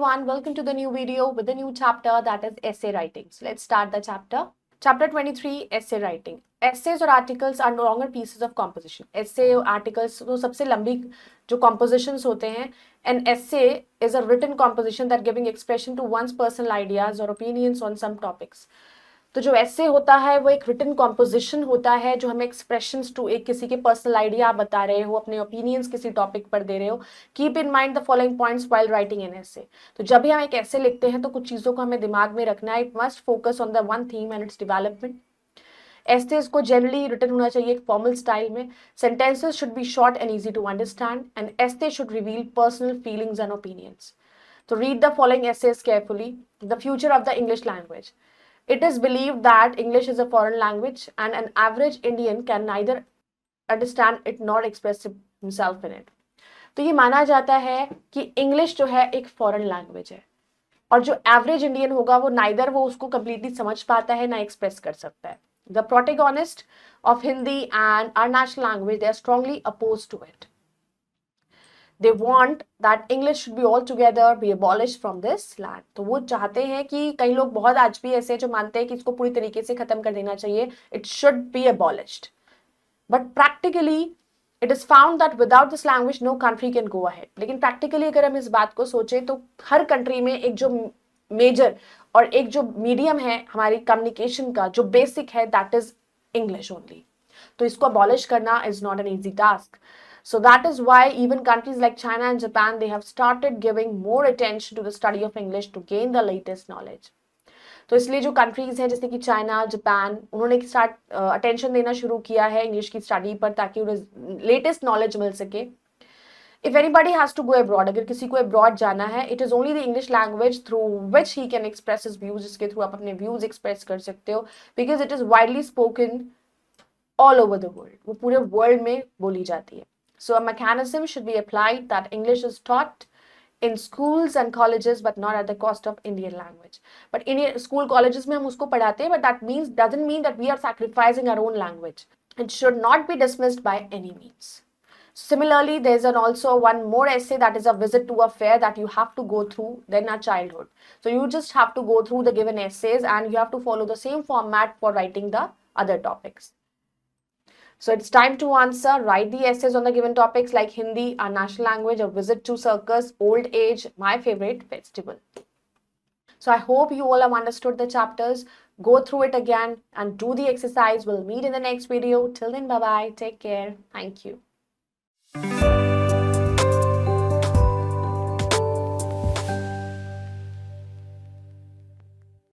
everyone, welcome to the new video with the new chapter, that is essay writing. So let's start the chapter. Chapter 23, essay writing. Essays or articles are no longer pieces of composition. Essay or articles तो सबसे लंबी जो compositions होते हैं. An essay is a written composition that giving expression to one's personal ideas or opinions on some topics. तो जो ऐसे होता है वो एक रिटन कॉम्पोजिशन होता है जो हमें एक्सप्रेशंस टू एक किसी के पर्सनल आइडिया आप बता रहे हो, अपने ओपिनियंस किसी टॉपिक पर दे रहे हो. Keep in mind the following points while writing an ऐसे. तो जब भी हम एक ऐसे लिखते हैं तो कुछ चीज़ों को हमें दिमाग में रखना है. It must focus on the one theme and its development. Essays को जनरली रिटन होना चाहिए एक फॉर्मल स्टाइल में. Sentences should be short and easy to understand and essay should reveal personal feelings and opinions. तो read the following essays carefully. The future of the English language. It is believed that English is a foreign language and an average Indian can neither understand it nor express himself in it. तो ये माना जाता है कि English जो है एक foreign language है और जो एवरेज इंडियन होगा वो नाइदर वो उसको कंप्लीटली समझ पाता है ना एक्सप्रेस कर सकता है. The protagonist of Hindi and our national language they are strongly opposed to it. They want that English should be altogether be abolished from this land. तो वो चाहते हैं कि कई लोग बहुत आज भी ऐसे जो मानते हैं कि इसको पूरी तरीके से खत्म कर देना चाहिए. It should be abolished. But practically it is found that without this language no country can go ahead. लेकिन practically अगर हम इस बात को सोचें तो हर कंट्री में एक जो मेजर और एक जो मीडियम है हमारी कम्युनिकेशन का जो बेसिक है दैट इज इंग्लिश ओनली. तो इसको अबॉलिश करना is not an easy task. So that is why even countries like China and Japan, they have started giving more attention to the study of English to gain the latest knowledge. तो इसलिए जो countries हैं जैसे कि China, Japan, उन्होंने start attention देना शुरू किया है इंग्लिश की स्टडी पर ताकि उन्हें लेटेस्ट नॉलेज मिल सके. If anybody has to go abroad, अगर किसी को abroad जाना है, it is only the English language through which he can express his views, जिसके थ्रू आप अपने views express कर सकते हो, because it is widely spoken all over the world. वो पूरे world में बोली जाती है. So a mechanism should be applied that English is taught in schools and colleges but not at the cost of Indian language. But Indian school colleges में हम उसको पढ़ाते हैं, but that doesn't mean that we are sacrificing our own language. It should not be dismissed by any means. Similarly, there's also one more essay that is a visit to a fair that you have to go through then our childhood. So you just have to go through the given essays and you have to follow the same format for writing the other topics. So it's time to answer. Write the essays on the given topics like Hindi, our national language, or visit to circus, old age, my favorite festival. So I hope you all have understood the chapters. Go through it again and do the exercise. We'll meet in the next video. Till then, bye-bye. Take care. Thank you.